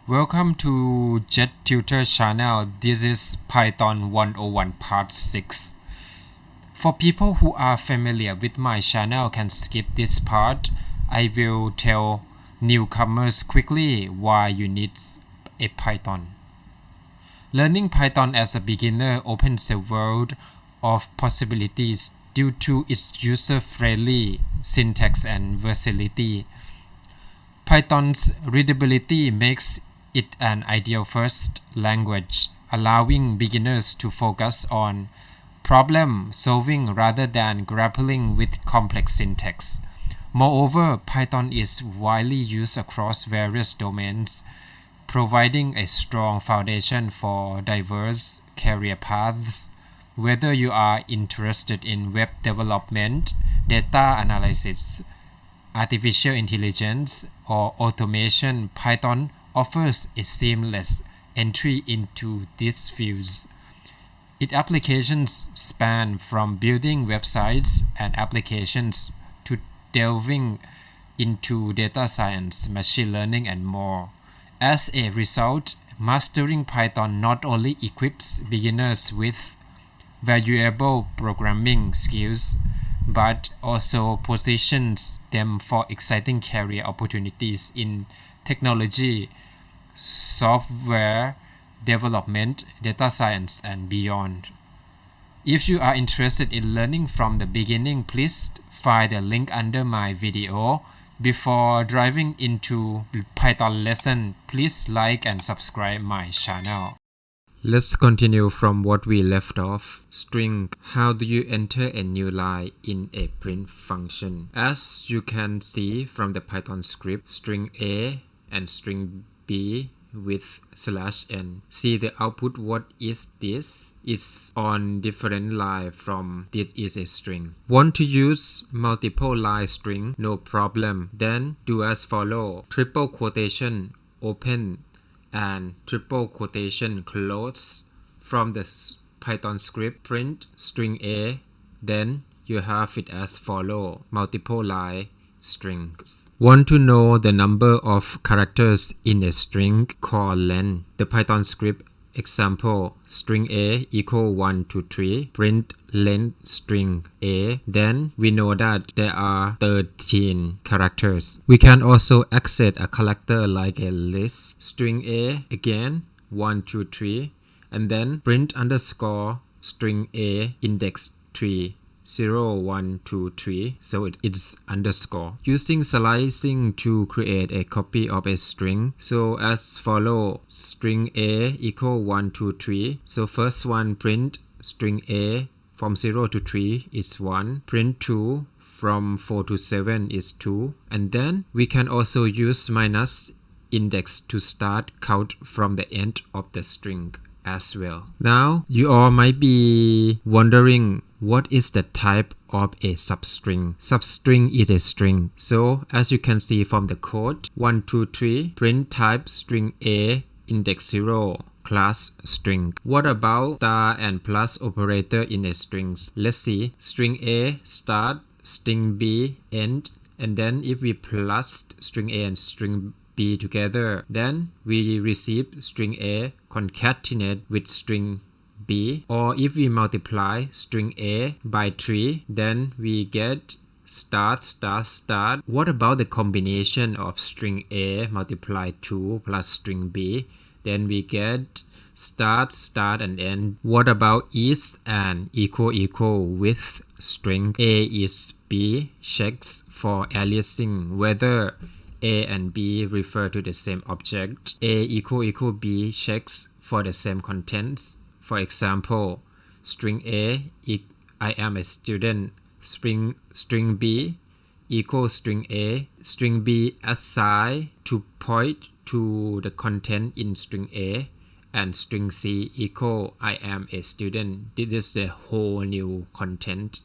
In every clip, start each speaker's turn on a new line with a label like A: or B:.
A: Welcome to Jet Tutor channel. This is Python101 part 6. For people who are familiar with my channel can skip this part. I will tell newcomers quickly why you need a Python. Learning Python as a beginner opens a world of possibilities due to its user-friendly syntax and versatility. Python's readability makes it an ideal first language, allowing beginners to focus on problem solving rather than grappling with complex syntax. Moreover, Python is widely used across various domains, providing a strong foundation for diverse career paths. Whether you are interested in web development, data analysis, artificial intelligence, or automation, Python offers a seamless entry into these fields. Its applications span from building websites and applications to delving into data science, machine learning, and more. As a result, mastering Python not only equips beginners with valuable programming skills, but also positions them for exciting career opportunities in technology, software development, data science, and beyond. If you are interested in learning from the beginning, please find the link under my video. Before diving into Python lesson, please like and subscribe my channel. Let's continue from what we left off. String. How do you enter a new line in a print function? As you can see from the Python script, string A and string B with /n. See the output. What is this? It's on different line from this is a string. Want to use multiple line string? No problem. Then do as follow. Triple quotation open and triple quotation close. From the Python script, print string A, then you have it as follow, multiple line strings. Want to know the number of characters in a string? Called length. The Python script example, string A equal 1 to 3, print length string A. Then we know that there are 13 characters. We can also access a character like a list. String A again 1 to 3, and then print underscore string A index 3. 0, 1, 2, 3, so it's underscore. Using slicing to create a copy of a string. So as follow, string A equal 1, 2, 3. So first one, print string A from 0 to 3 is 1. Print 2 from 4 to 7 is 2. And then we can also use minus index to start count from the end of the string as well. Now you all might be wondering, what is the type of a substring? Substring is a string. So as you can see from the code, 1, 2, 3, print type string A index 0 class string. What about star and plus operator in a string? Let's see. String A start, string B end, and then if we plus string A and string B together, then we receive string A concatenate with string B. Or if we multiply string A by 3, then we get start, start, start. What about the combination of string A multiplied 2 plus string B? Then we get start, start, and end. What about is and equal with string A is B? Checks for aliasing whether A and B refer to the same object. A equal B checks for the same contents. For example, string A, I am a student. String B equals string A. String B assign to point to the content in string A. And string C equal I am a student. This is the whole new content.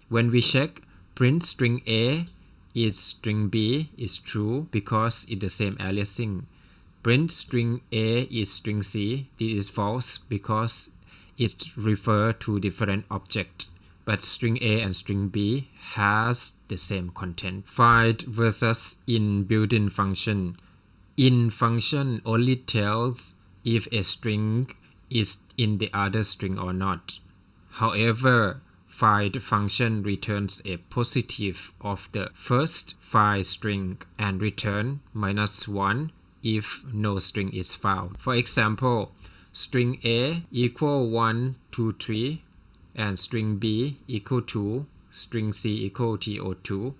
A: When we check, print string A is string B is true because it's the same aliasing. Print string A is string C. This is false because it refers to different object. But string A and string B has the same content. Find versus in built-in function. In function only tells if a string is in the other string or not. However, find function returns a positive of the first find string and return -1 if no string is found. For example, string A equal 1, 2, 3 and string B equal 2, string C equal TO2.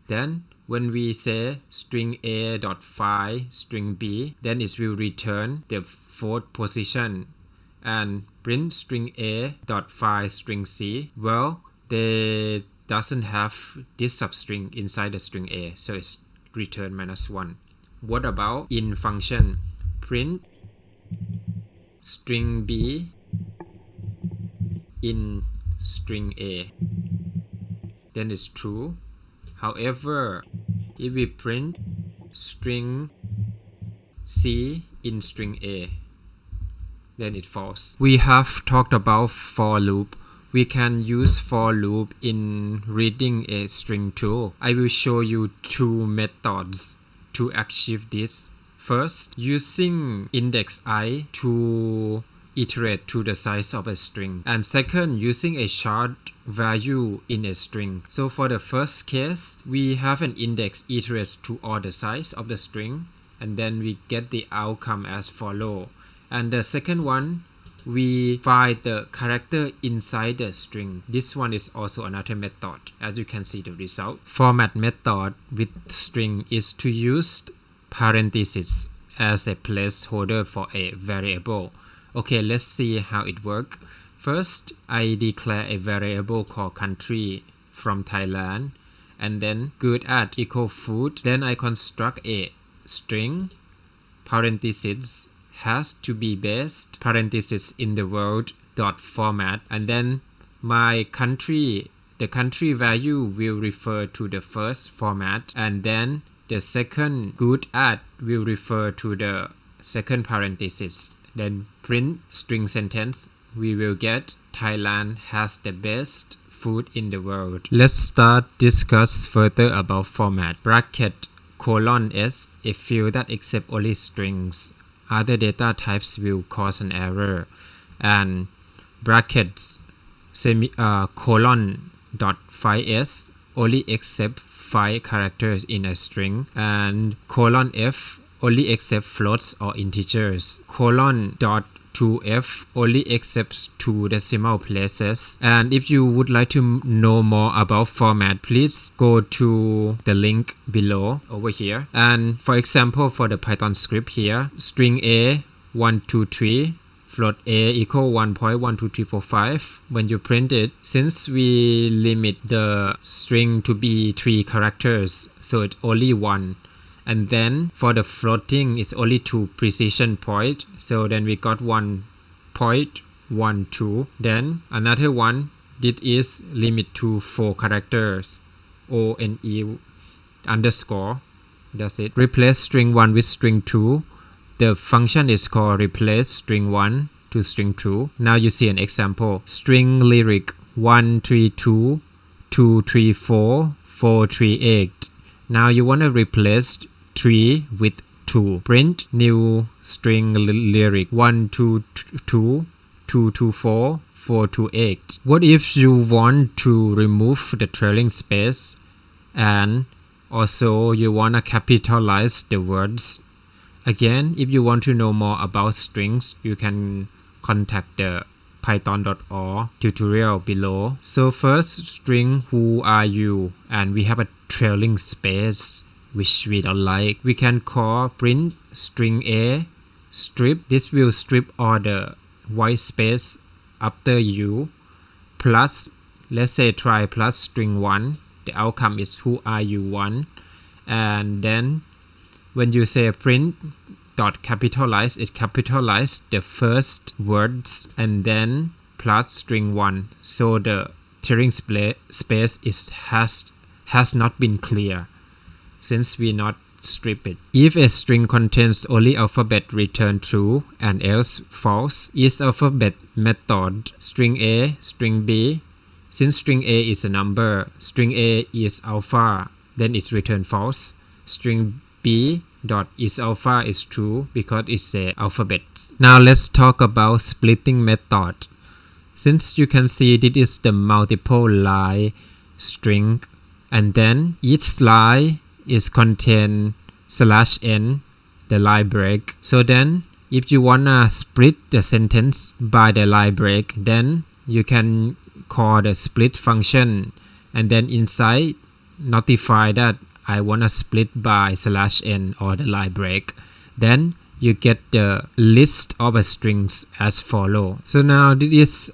A: Then when we say string A dot find string B, then it will return the fourth position and print string A dot find string C. Well, they doesn't have this substring inside the string A, so it's return -1. What about in function? Print string B in string A, then it's true. However, if we print string C in string A, then it's false. We have talked about for loop. We can use for loop in reading a string too. I will show you two methods to achieve this. First, using index I to iterate to the size of a string, and second, using a short value in a string. So for the first case, we have an index iterates to all the size of the string, and then we get the outcome as follow. And the second one, we find the character inside the string. This one is also another method. As you can see the result. Format method with string is to use parentheses as a placeholder for a variable. Okay, let's see how it works. First, I declare a variable called country from Thailand, and then good at equal food. Then I construct a string, parentheses has to be based, parentheses in the word dot format, and then my country, the country value will refer to the first format, and then the second good at will refer to the second parenthesis. Then print string sentence, we will get Thailand has the best food in the world. Let's start discuss further about format. Bracket :s a field that accept only strings. Other data types will cause an error. And brackets :s only accept 5 characters in a string, and :f only accept floats or integers. :f only accepts 2 decimal places. And if you would like to know more about format, please go to the link below over here. And for example, for the Python script here, string A 1, 2, 3, float A equal 1.12345. When you print it, since we limit the string to be 3 characters, so it's only 1. And then for the floating, it's only 2 precision point. So then we got 1.12. Then another one, this is limit to 4 characters. ONE underscore. That's it. Replace string 1 with string 2. The function is called replace string 1 to string 2. Now you see an example. String lyric 132 234 438. Now you want to replace 3 with 2. Print new string lyric 122 224 428. What if you want to remove the trailing space and also you want to capitalize the words? Again, if you want to know more about strings, you can contact the Python101 tutorial below. So first, string who are you, and we have a trailing space which we don't like. We can call print string A strip. This will strip all the white space after you, plus, let's say try plus string 1. The outcome is who are you 1. And then when you say print dot capitalize, it capitalize the first words and then plus string 1. So the trailing space has not been clear since we not strip it. If a string contains only alphabet, return true and else false. Is alphabet method string A, string B. Since string A is a number, string A is alpha, then it's return false. String B dot is alpha is true because it's a alphabet. Now let's talk about splitting method. Since you can see this is the multiple line string, and then each line is contain /n, the line break. So then if you wanna split the sentence by the line break, then you can call the split function, and then inside notify that I wanna split by /n or the line break. Then you get the list of strings as follow. So now this is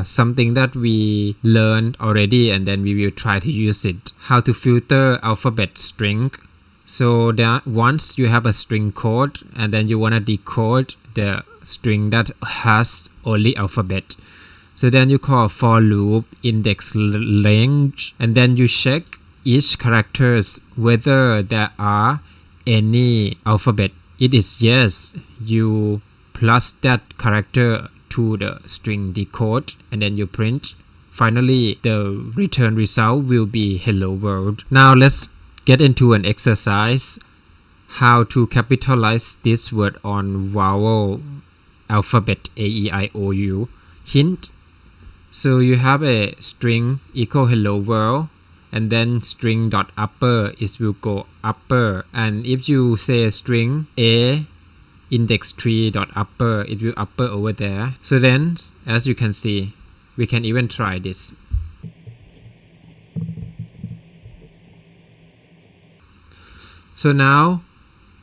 A: something that we learned already, and then we will try to use it. How to filter alphabet string. So that once you have a string code and then you want to decode the string that has only alphabet, so then you call for loop index length, and then you check each characters whether there are any alphabet. It is yes, you plus that character to the string decode, and then you print. Finally, the return result will be hello world. Now let's get into an exercise how to capitalize this word on vowel alphabet A-E-I-O-U. Hint: so you have a string equal hello world, and then string dot upper is will go upper, and if you say a string a index 3 dot upper, it will upper over there. So then as you can see, we can even try this. So now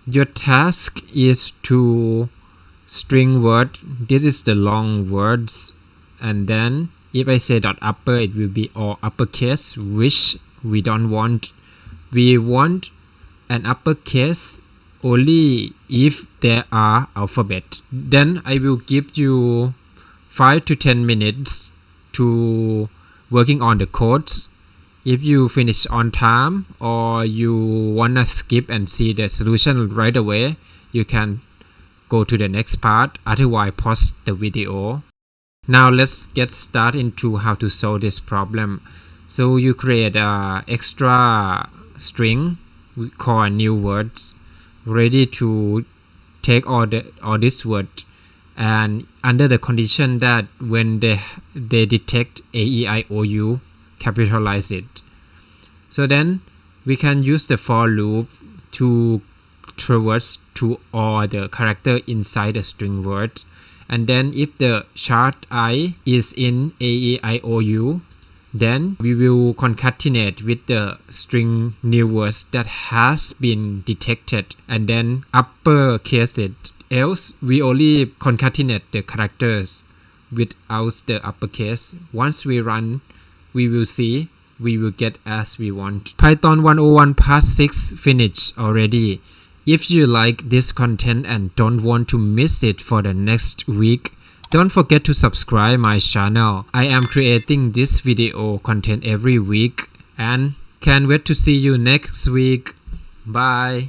A: your task is to string word. This is the long words, and then if I say dot upper, it will be all uppercase, which we don't want. We want an uppercase only if there are alphabet. Then I will give you 5 to 10 minutes to working on the codes. If you finish on time or you wanna skip and see the solution right away, you can go to the next part. Otherwise, pause the video. Now let's get started into how to solve this problem. So you create a extra string we call a new words, ready to take all this word, and under the condition that when they detect A-E-I-O-U, capitalize it. So then we can use the for loop to traverse to all the character inside the string word. And then if the chart I is in A-E-I-O-U, then we will concatenate with the string new words that has been detected and then uppercase it. Else we only concatenate the characters without the uppercase. Once we run, we will see we will get as we want. Python 101 part 6 finished already. If you like this content and don't want to miss it for the next week, don't forget to subscribe my channel. I am creating this video content every week and can't wait to see you next week. Bye.